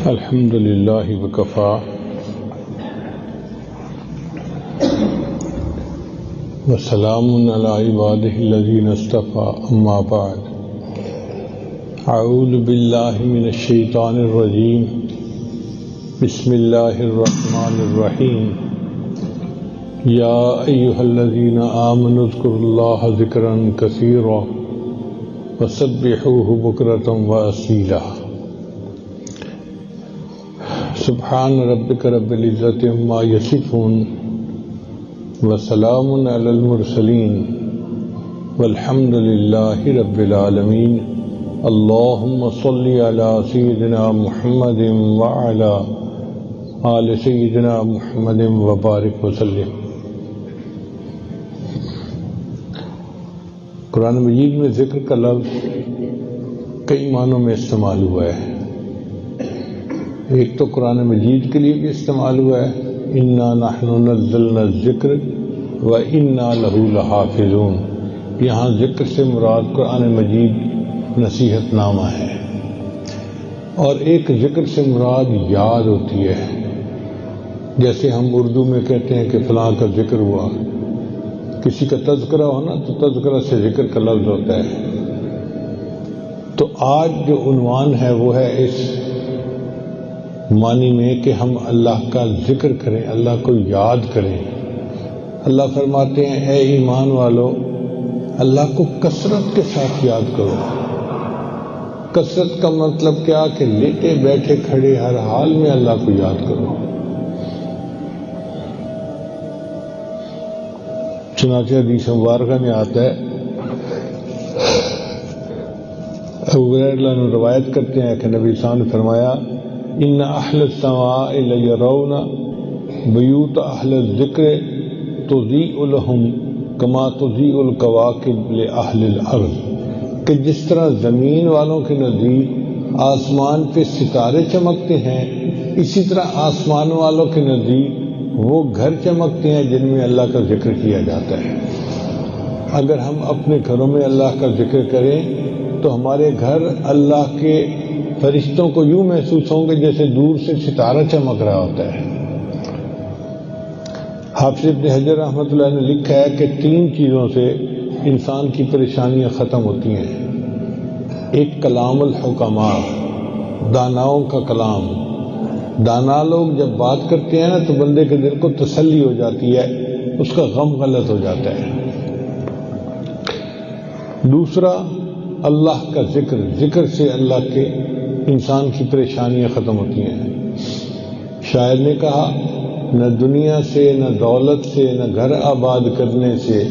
الحمد للہ وکفا وسلام علی عبادہ الذین اصطفى اما بعد اعوذ باللہ من الشیطان الرجیم بسم اللہ الرحمن الرحیم یا ایہا الذین آمنوا اذکروا اللہ ذکرا کثیرا وسبحوہ بکرۃ واصیلا سبحان ربک رب العزۃ عما یصفون وسلام علی المرسلین والحمد للہ رب العالمین اللہم صل علی سیدنا محمد وعلی آل سیدنا محمد وبارک وسلم۔ قرآن مجید میں ذکر کا لفظ کئی معنوں میں استعمال ہوا ہے۔ ایک تو قرآن مجید کے لیے بھی استعمال ہوا ہے، اِنَّا نَحْنُ نَزَّلْنَا الذِّكْرَ وَإِنَّا لَهُ لَحَافِظُونَ۔ یہاں ذکر سے مراد قرآن مجید نصیحت نامہ ہے، اور ایک ذکر سے مراد یاد ہوتی ہے۔ جیسے ہم اردو میں کہتے ہیں کہ فلاں کا ذکر ہوا، کسی کا تذکرہ ہونا تو تذکرہ سے ذکر کا لفظ ہوتا ہے۔ تو آج جو عنوان ہے وہ ہے اس معنی میں کہ ہم اللہ کا ذکر کریں، اللہ کو یاد کریں۔ اللہ فرماتے ہیں اے ایمان والو، اللہ کو کثرت کے ساتھ یاد کرو۔ کثرت کا مطلب کیا کہ لیٹے بیٹھے کھڑے ہر حال میں اللہ کو یاد کرو۔ چنانچہ حدیث مبارکہ میں آتا ہے، ابو ہریرہ عنہ روایت کرتے ہیں کہ نبی صلی اللہ علیہ وسلم نے فرمایا ان اہل السماء لیرون بیوت اہل الذکر تضیء لهم کما تضیء الکواکب لاہل الارض، کہ جس طرح زمین والوں کے نزدیک آسمان پہ ستارے چمکتے ہیں، اسی طرح آسمان والوں کے نزدیک وہ گھر چمکتے ہیں جن میں اللہ کا ذکر کیا جاتا ہے۔ اگر ہم اپنے گھروں میں اللہ کا ذکر کریں تو ہمارے گھر اللہ کے فرشتوں کو یوں محسوس ہوں گے جیسے دور سے ستارہ چمک رہا ہوتا ہے۔ حافظ ابن حجر رحمۃ اللہ نے لکھا ہے کہ 3 چیزوں سے انسان کی پریشانیاں ختم ہوتی ہیں۔ ایک کلام الحکماء، داناؤں کا کلام۔ دانا لوگ جب بات کرتے ہیں نا تو بندے کے دل کو تسلی ہو جاتی ہے، اس کا غم غلط ہو جاتا ہے۔ دوسرا اللہ کا ذکر، ذکر سے اللہ کے انسان کی پریشانیاں ختم ہوتی ہیں۔ شاعر نے کہا نہ دنیا سے، نہ دولت سے، نہ گھر آباد کرنے سے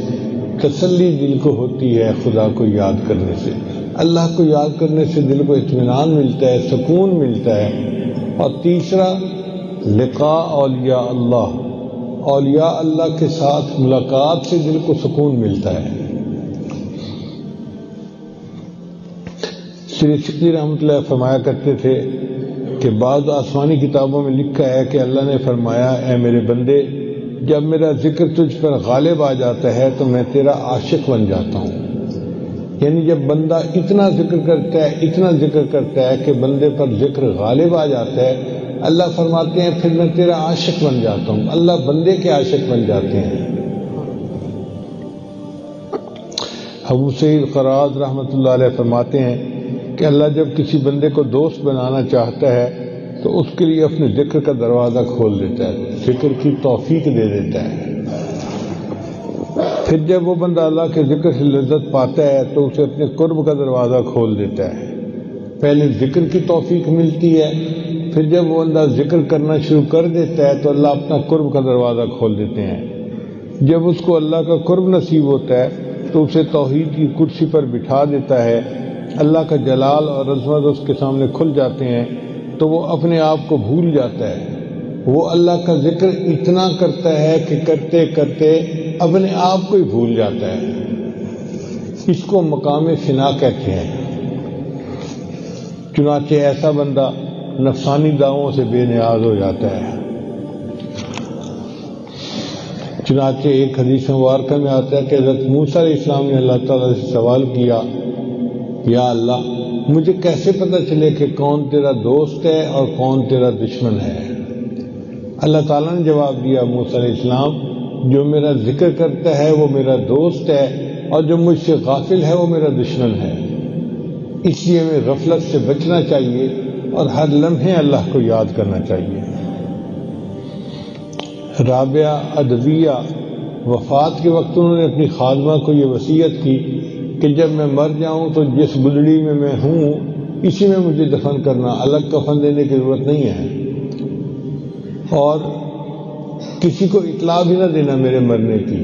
تسلی دل کو ہوتی ہے خدا کو یاد کرنے سے۔ اللہ کو یاد کرنے سے دل کو اطمینان ملتا ہے، سکون ملتا ہے۔ اور تیسرا لقاء اولیاء اللہ، اولیاء اللہ کے ساتھ ملاقات سے دل کو سکون ملتا ہے۔ سید سکری رحمۃ اللہ فرمایا کرتے تھے کہ بعض آسمانی کتابوں میں لکھا ہے کہ اللہ نے فرمایا اے میرے بندے، جب میرا ذکر تجھ پر غالب آ جاتا ہے تو میں تیرا عاشق بن جاتا ہوں۔ یعنی جب بندہ اتنا ذکر کرتا ہے، اتنا ذکر کرتا ہے کہ بندے پر ذکر غالب آ جاتا ہے، اللہ فرماتے ہیں پھر میں تیرا عاشق بن جاتا ہوں۔ اللہ بندے کے عاشق بن جاتے ہیں۔ ابو سعید خراز رحمۃ اللہ علیہ فرماتے ہیں کہ اللہ جب کسی بندے کو دوست بنانا چاہتا ہے تو اس کے لیے اپنے ذکر کا دروازہ کھول دیتا ہے، ذکر کی توفیق دے دیتا ہے۔ پھر جب وہ بندہ اللہ کے ذکر سے لذت پاتا ہے تو اسے اپنے قرب کا دروازہ کھول دیتا ہے۔ پہلے ذکر کی توفیق ملتی ہے، پھر جب وہ بندہ ذکر کرنا شروع کر دیتا ہے تو اللہ اپنا قرب کا دروازہ کھول دیتے ہیں۔ جب اس کو اللہ کا قرب نصیب ہوتا ہے تو اسے توحید کی کرسی پر بٹھا دیتا ہے، اللہ کا جلال اور عظمت اس کے سامنے کھل جاتے ہیں تو وہ اپنے آپ کو بھول جاتا ہے۔ وہ اللہ کا ذکر اتنا کرتا ہے کہ کرتے کرتے اپنے آپ کو ہی بھول جاتا ہے۔ اس کو مقام فنا کہتے ہیں۔ چنانچہ ایسا بندہ نفسانی دعووں سے بے نیاز ہو جاتا ہے۔ چنانچہ ایک حدیث مبارکہ میں آتا ہے کہ حضرت موسیٰ علیہ السلام نے اللہ تعالیٰ سے سوال کیا یا اللہ مجھے کیسے پتہ چلے کہ کون تیرا دوست ہے اور کون تیرا دشمن ہے؟ اللہ تعالیٰ نے جواب دیا موسیٰ علیہ السلام، جو میرا ذکر کرتا ہے وہ میرا دوست ہے، اور جو مجھ سے غافل ہے وہ میرا دشمن ہے۔ اس لیے ہمیں غفلت سے بچنا چاہیے اور ہر لمحے اللہ کو یاد کرنا چاہیے۔ رابعہ ادویہ وفات کے وقت انہوں نے اپنی خادمہ کو یہ وصیت کی کہ جب میں مر جاؤں تو جس گدڑی میں ہوں اسی میں مجھے دفن کرنا، الگ کفن دینے کی ضرورت نہیں ہے، اور کسی کو اطلاع بھی نہ دینا میرے مرنے کی۔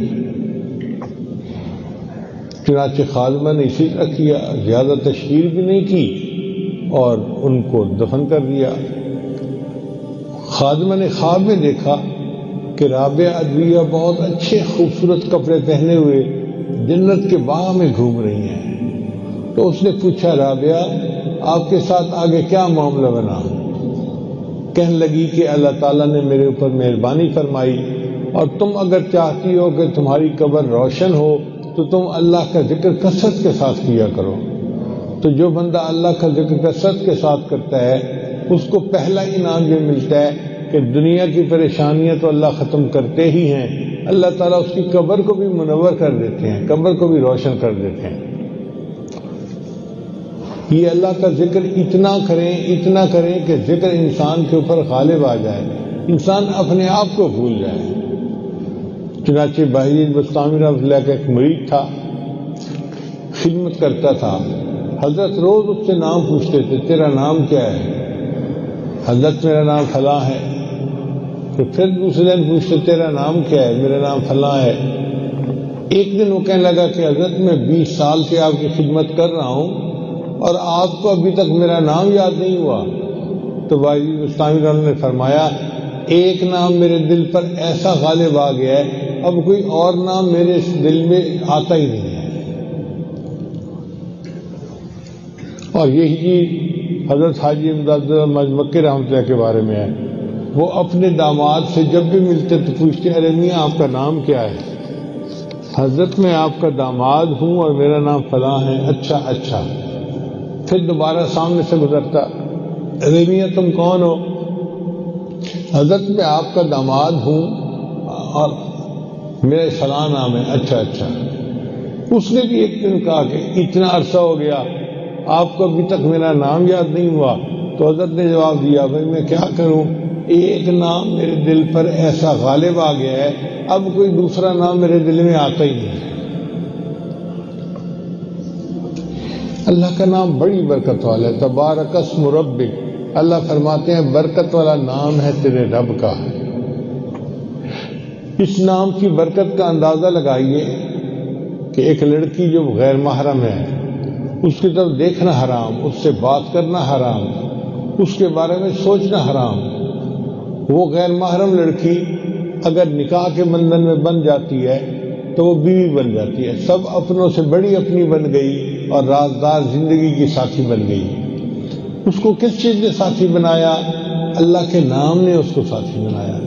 چنانچہ خادمہ نے اسی طرح کیا، زیادہ تشہیر بھی نہیں کی اور ان کو دفن کر دیا۔ خادمہ نے خواب میں دیکھا کہ رابعہ ادویہ بہت اچھے خوبصورت کپڑے پہنے ہوئے جنت کے باغ میں گھوم رہی ہیں، تو اس نے پوچھا، رابعہ آپ کے ساتھ آگے کیا معاملہ بنا؟ کہنے لگی کہ اللہ تعالیٰ نے میرے اوپر مہربانی فرمائی، اور تم اگر چاہتی ہو کہ تمہاری قبر روشن ہو تو تم اللہ کا ذکر کثرت کے ساتھ کیا کرو۔ تو جو بندہ اللہ کا ذکر کثرت کے ساتھ کرتا ہے اس کو پہلا انعام یہ ملتا ہے کہ دنیا کی پریشانیاں تو اللہ ختم کرتے ہی ہیں، اللہ تعالیٰ اس کی قبر کو بھی منور کر دیتے ہیں، قبر کو بھی روشن کر دیتے ہیں۔ یہ اللہ کا ذکر اتنا کریں کہ ذکر انسان کے اوپر غالب آ جائے، انسان اپنے آپ کو بھول جائے۔ چنانچہ باہری بستامی رحمۃ اللہ کا ایک مرید تھا، خدمت کرتا تھا، حضرت روز اس سے نام پوچھتے تھے، تیرا نام کیا ہے؟ حضرت میرا نام فلاں ہے۔ پھر دوسرے دن پوچھتے، تیرا نام کیا ہے؟ میرا نام فلاں ہے۔ ایک دن وہ کہنے لگا کہ حضرت میں 20 سال سے آپ کی خدمت کر رہا ہوں اور آپ کو ابھی تک میرا نام یاد نہیں ہوا۔ تو باہری بستامی رحمۃ نے فرمایا، ایک نام میرے دل پر ایسا غالب آ گیا ہے، اب کوئی اور نام میرے دل میں آتا ہی نہیں ہے۔ اور یہی چیز حضرت حاجی امداد مکی رحمۃ اللہ کے بارے میں ہے۔ وہ اپنے داماد سے جب بھی ملتے تو پوچھتے، ارے میاں آپ کا نام کیا ہے؟ حضرت میں آپ کا داماد ہوں اور میرا نام فلاں ہے۔ اچھا۔ پھر دوبارہ سامنے سے گزرتا، ارے میاں تم کون ہو؟ حضرت میں آپ کا داماد ہوں اور میرا فلاں نام ہے۔ اچھا۔ اس نے بھی ایک دن کہا کہ اتنا عرصہ ہو گیا آپ کو ابھی تک میرا نام یاد نہیں ہوا۔ تو حضرت نے جواب دیا، بھائی میں کیا کروں، ایک نام میرے دل پر ایسا غالب آ گیا ہے، اب کوئی دوسرا نام میرے دل میں آتا ہی نہیں ہے۔ اللہ کا نام بڑی برکت والا ہے، تبارک اسم ربک، اللہ فرماتے ہیں برکت والا نام ہے تیرے رب کا۔ اس نام کی برکت کا اندازہ لگائیے کہ ایک لڑکی جو غیر محرم ہے، اس کی طرف دیکھنا حرام، اس سے بات کرنا حرام، اس کے بارے میں سوچنا حرام، وہ غیر محرم لڑکی اگر نکاح کے بندھن میں بن جاتی ہے تو وہ بیوی بن جاتی ہے، سب اپنوں سے بڑی اپنی بن گئی اور رازدار زندگی کی ساتھی بن گئی۔ اس کو کس چیز نے ساتھی بنایا؟ اللہ کے نام نے اس کو ساتھی بنایا۔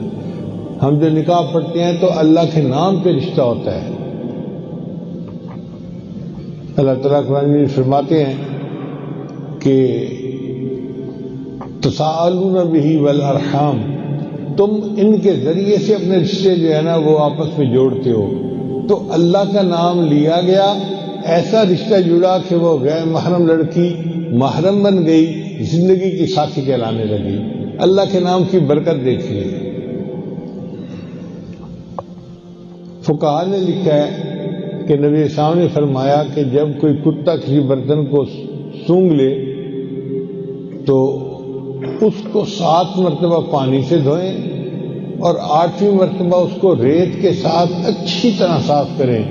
ہم جو نکاح پڑھتے ہیں تو اللہ کے نام پہ رشتہ ہوتا ہے۔ اللہ تعالیٰ قرآن میں فرماتے ہیں کہ تساءلون بہ والارحام، تم ان کے ذریعے سے اپنے رشتے جو ہے نا وہ آپس میں جوڑتے ہو۔ تو اللہ کا نام لیا گیا، ایسا رشتہ جڑا کہ وہ غیر محرم لڑکی محرم بن گئی، زندگی کی ساتھی کہلانے لگی۔ اللہ کے نام کی برکت دیکھیے۔ فقہاء نے لکھا ہے کہ نبی اسلام نے فرمایا کہ جب کوئی کتا کسی برتن کو سونگھ لے تو اس کو 7 مرتبہ پانی سے دھوئیں اور 8ویں مرتبہ اس کو ریت کے ساتھ اچھی طرح صاف کریں۔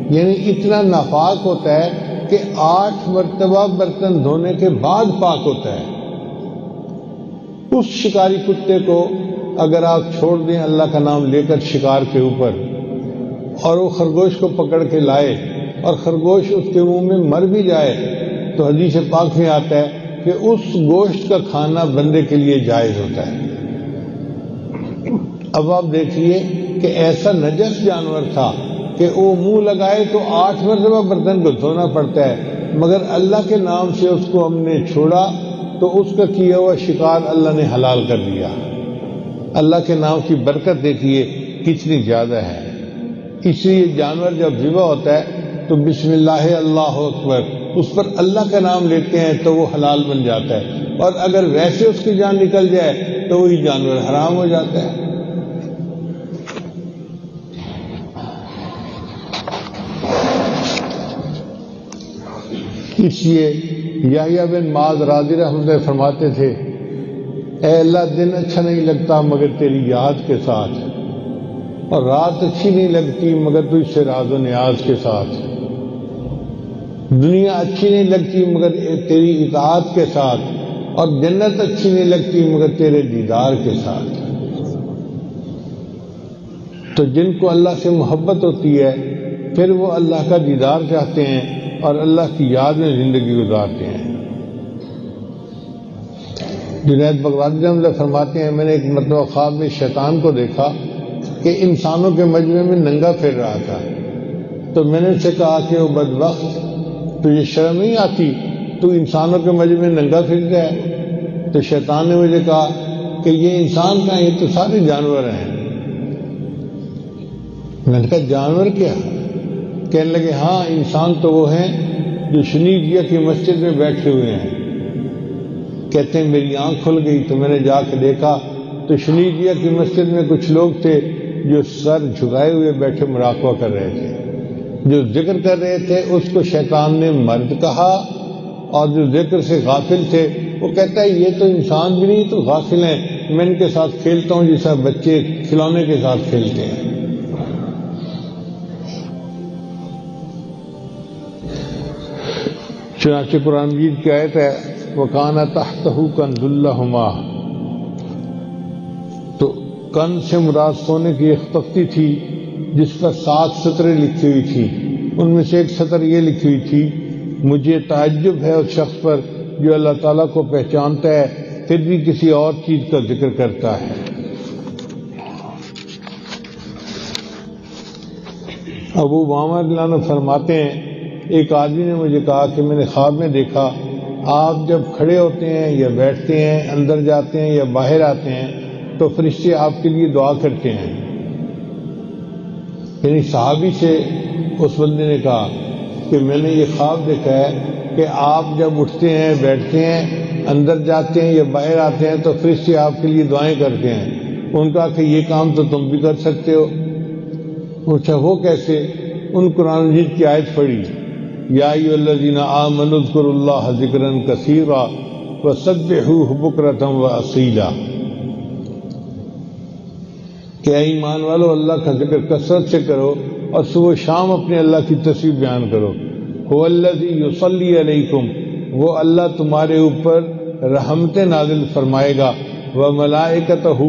یعنی اتنا ناپاک ہوتا ہے کہ 8 مرتبہ برتن دھونے کے بعد پاک ہوتا ہے۔ اس شکاری کتے کو اگر آپ چھوڑ دیں اللہ کا نام لے کر شکار کے اوپر، اور وہ خرگوش کو پکڑ کے لائے اور خرگوش اس کے منہ میں مر بھی جائے، تو حدیث پاک میں آتا ہے کہ اس گوشت کا کھانا بندے کے لیے جائز ہوتا ہے۔ اب آپ دیکھیے کہ ایسا نجس جانور تھا کہ وہ منہ لگائے تو 8 مرتبہ برتن کو دھونا پڑتا ہے، مگر اللہ کے نام سے اس کو ہم نے چھوڑا تو اس کا کیا ہوا شکار اللہ نے حلال کر دیا۔ اللہ کے نام کی برکت دیکھیے کتنی زیادہ ہے۔ اس لیے جانور جب ذبح ہوتا ہے تو بسم اللہ اللہ اکبر اس پر اللہ کا نام لیتے ہیں تو وہ حلال بن جاتا ہے، اور اگر ویسے اس کی جان نکل جائے تو وہی جانور حرام ہو جاتا ہے۔ اس لیے یحییٰ بن معاذ راضی رحمۃ اللہ فرماتے تھے، اے اللہ دن اچھا نہیں لگتا مگر تیری یاد کے ساتھ، اور رات اچھی نہیں لگتی مگر تجھ سے راز و نیاز کے ساتھ، دنیا اچھی نہیں لگتی مگر تیری اطاعت کے ساتھ، اور جنت اچھی نہیں لگتی مگر تیرے دیدار کے ساتھ۔ تو جن کو اللہ سے محبت ہوتی ہے پھر وہ اللہ کا دیدار چاہتے ہیں اور اللہ کی یاد میں زندگی گزارتے ہیں۔ جنید بغدادی رحمۃ اللہ فرماتے ہیں، میں نے ایک مرتبہ خواب میں شیطان کو دیکھا کہ انسانوں کے مجمع میں ننگا پھر رہا تھا، تو میں نے اس سے کہا کہ وہ بدبخت، تجھے شرم نہیں آتی، تو انسانوں کے مجمع میں ننگا پھرتا ہے؟ تو شیطان نے مجھے کہا کہ یہ انسان کا، یہ تو سارے جانور ہیں۔ میں نے کہا جانور کیا؟ کہنے لگے ہاں انسان تو وہ ہیں جو شنیجیہ کی مسجد میں بیٹھے ہوئے ہیں۔ کہتے ہیں میری آنکھ کھل گئی تو میں نے جا کے دیکھا تو شنیجیہ کی مسجد میں کچھ لوگ تھے جو سر جھکائے ہوئے بیٹھے مراقبہ کر رہے تھے۔ جو ذکر کر رہے تھے اس کو شیطان نے مرد کہا، اور جو ذکر سے غافل تھے وہ کہتا ہے یہ تو انسان بھی نہیں تو غافل ہیں، میں ان کے ساتھ کھیلتا ہوں جیسا بچے کھلونے کے ساتھ کھیلتے ہیں۔ چنانچہ قرآن مجید کی آیت ہے وَكَانَ تَحْتَهُ كَنْزٌ لَهُمَا، تو کنز سے مراد سونے کی ایک تختی تھی جس پر 7 سطریں لکھی ہوئی تھی، ان میں سے ایک سطر یہ لکھی ہوئی تھی، مجھے تعجب ہے اس شخص پر جو اللہ تعالیٰ کو پہچانتا ہے پھر بھی کسی اور چیز کا ذکر کرتا ہے۔ ابو معمر رضی اللہ عنہ فرماتے ہیں ایک آدمی نے مجھے کہا کہ میں نے خواب میں دیکھا آپ جب کھڑے ہوتے ہیں یا بیٹھتے ہیں، اندر جاتے ہیں یا باہر آتے ہیں تو فرشتے آپ کے لیے دعا کرتے ہیں۔ یعنی صحابی سے اس بندے نے کہا کہ میں نے یہ خواب دیکھا ہے کہ آپ جب اٹھتے ہیں، بیٹھتے ہیں، اندر جاتے ہیں یا باہر آتے ہیں تو فرشتے آپ کے لیے دعائیں کرتے ہیں۔ ان کا کہ یہ کام تو تم بھی کر سکتے ہو۔ پوچھا وہ کیسے؟ ان قرآن مجید کی آیت پڑھی، یا ایھا الذین آمنوا اذکروا اللہ ذکرا کثیرا وسبحوہ بکرۃ واصیلا، کہ اے ایمان والو اللہ کا ذکر کثرت سے کرو اور صبح و شام اپنے اللہ کی تسبیح بیان کرو۔ هو الذی یصلی علیکم، وہ اللہ تمہارے اوپر رحمتیں نازل فرمائے گا، وملائکتہ،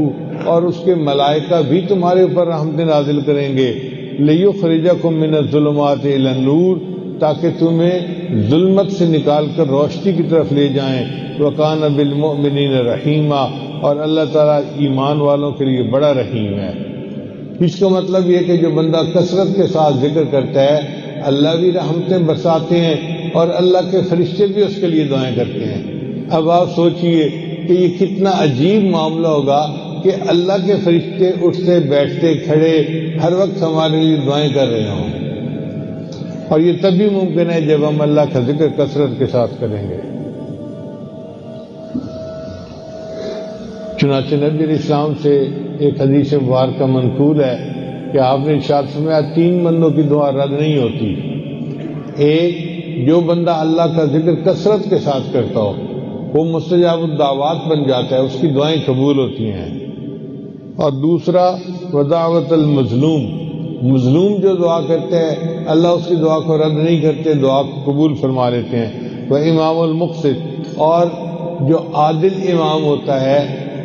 اور اس کے ملائکہ بھی تمہارے اوپر رحمتیں نازل کریں گے، لیخرجکم من الظلمات الی النور، تاکہ تمہیں ظلمت سے نکال کر روشنی کی طرف لے جائیں، وکان بالمؤمنین رحیما، اور اللہ تعالیٰ ایمان والوں کے لیے بڑا رحیم ہے۔ اس کا مطلب یہ کہ جو بندہ کثرت کے ساتھ ذکر کرتا ہے اللہ بھی رحمتیں برساتے ہیں اور اللہ کے فرشتے بھی اس کے لیے دعائیں کرتے ہیں۔ اب آپ سوچئے کہ یہ کتنا عجیب معاملہ ہوگا کہ اللہ کے فرشتے اٹھتے بیٹھتے کھڑے ہر وقت ہمارے لیے دعائیں کر رہے ہوں، اور یہ تب بھی ممکن ہے جب ہم اللہ کا ذکر کثرت کے ساتھ کریں گے۔ چنانچہ نبی علیہ السلام سے ایک حدیث مبارکہ منقول ہے کہ آپ نے ارشاد فرمایا 3 بندوں کی دعا رد نہیں ہوتی۔ ایک، جو بندہ اللہ کا ذکر کثرت کے ساتھ کرتا ہو وہ مستجاب الدعوات بن جاتا ہے، اس کی دعائیں قبول ہوتی ہیں۔ اور دوسرا، ودعوت المظلوم، مظلوم جو دعا کرتے ہیں اللہ اس کی دعا کو رد نہیں کرتے، دعا کو قبول فرما لیتے ہیں۔ وہ امام المقسط، اور جو عادل امام ہوتا ہے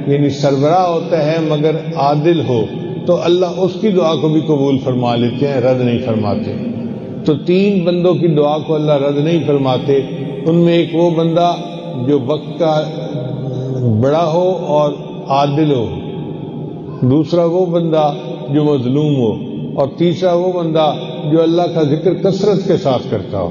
یعنی سربراہ ہوتا ہے مگر عادل ہو تو اللہ اس کی دعا کو بھی قبول فرما لیتے ہیں، رد نہیں فرماتے۔ تو 3 بندوں کی دعا کو اللہ رد نہیں فرماتے، ان میں ایک وہ بندہ جو وقت کا بڑا ہو اور عادل ہو، دوسرا وہ بندہ جو مظلوم ہو، اور تیسرا وہ بندہ جو اللہ کا ذکر کثرت کے ساتھ کرتا ہو۔